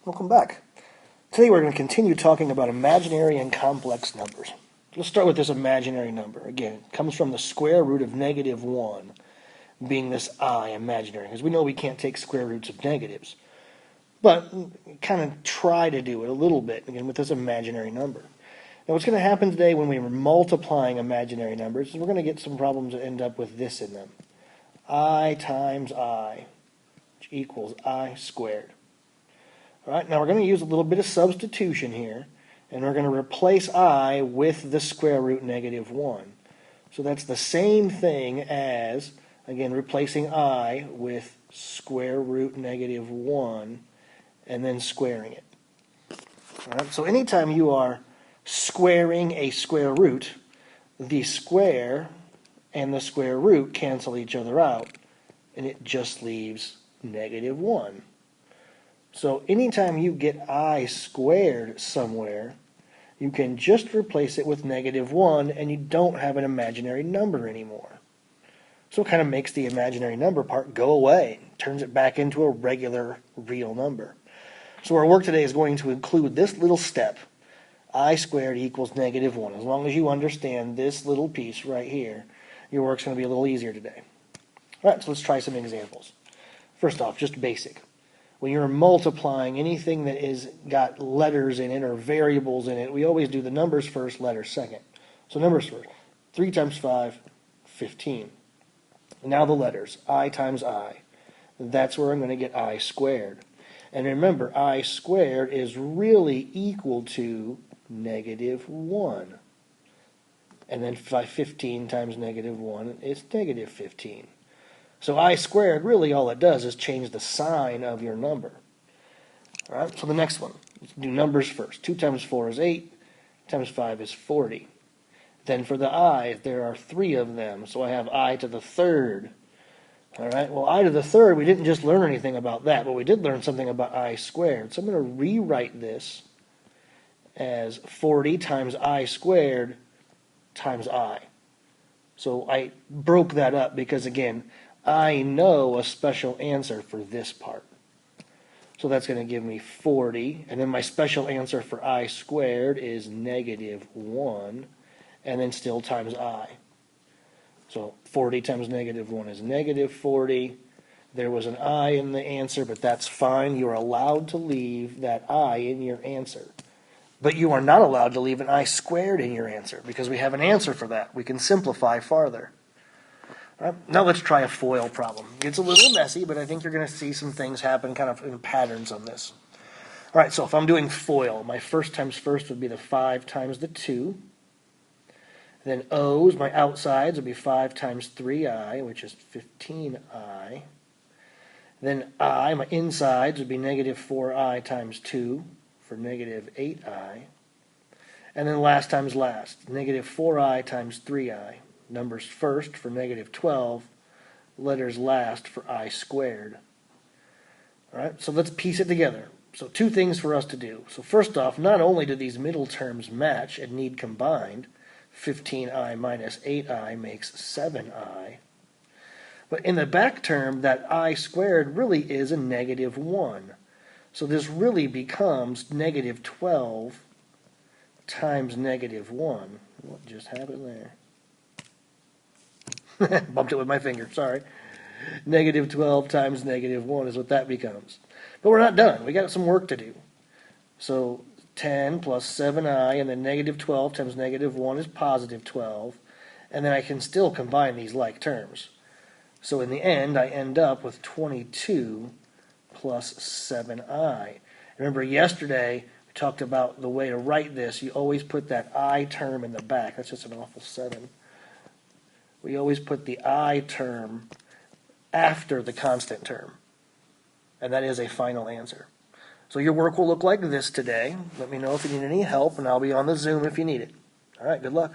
Welcome back. Today we're going to continue talking about imaginary and complex numbers. Let's start with this imaginary number. Again, it comes from the square root of -1, being this I, imaginary, because we know we can't take square roots of negatives. But kind of try to do it a little bit, again, with this imaginary number. Now what's going to happen today when we are multiplying imaginary numbers is we're going to get some problems that end up with this in them. I times I, which equals I squared. All right, now we're going to use a little bit of substitution here, and we're going to replace I with the square root -1. So that's the same thing as, again, replacing I with square root -1 and then squaring it. All right, so anytime you are squaring a square root, the square and the square root cancel each other out, and it just leaves -1. So anytime you get I squared somewhere, you can just replace it with -1 and you don't have an imaginary number anymore. So it kind of makes the imaginary number part go away, turns it back into a regular, real number. So our work today is going to include this little step, I squared equals -1. As long as you understand this little piece right here, your work's going to be a little easier today. All right, so let's try some examples. First off, just basic. When you're multiplying anything that is got letters in it or variables in it, we always do the numbers first, letters second. So numbers first. 3 times 5, 15. And now the letters, I times I. That's where I'm going to get I squared. And remember, I squared is really equal to -1. And then 15 times -1 is -15. So I squared, really all it does is change the sign of your number. All right, so the next one, let's do numbers first. 2 times 4 is 8, times 5 is 40. Then for the I, there are 3 of them, so I have I to the third. All right, well, I to the third, we didn't just learn anything about that, but we did learn something about I squared. So I'm going to rewrite this as 40 times I squared times I. So I broke that up because, again, I know a special answer for this part. So that's going to give me 40, and then my special answer for I squared is -1, and then still times I. So 40 times -1 is -40. There was an I in the answer, but that's fine. You're allowed to leave that I in your answer. But you are not allowed to leave an I squared in your answer, because we have an answer for that. We can simplify farther. Right, now let's try a FOIL problem. It's a little messy, but I think you're going to see some things happen kind of in patterns on this. All right, so if I'm doing FOIL, my first times first would be the 5 times the 2. Then O's, my outsides, would be 5 times 3i, which is 15i. Then I, my insides, would be -4i times 2 for -8i. And then last times last, -4i times 3i. Numbers first for -12, letters last for I squared. All right, so let's piece it together. So 2 things for us to do. So first off, not only do these middle terms match and need combined, 15i minus 8i makes 7i, but in the back term, that I squared really is a -1. So this really becomes -12 times -1. What just happened there? Bumped it with my finger, sorry. -12 times -1 is what that becomes. But we're not done. We got some work to do. So 10 plus 7i, and then -12 times -1 is +12. And then I can still combine these like terms. So in the end, I end up with 22 plus 7i. Remember yesterday, we talked about the way to write this. You always put that I term in the back. That's just an awful 7. We always put the I term after the constant term. And that is a final answer. So your work will look like this today. Let me know if you need any help, and I'll be on the Zoom if you need it. All right, good luck.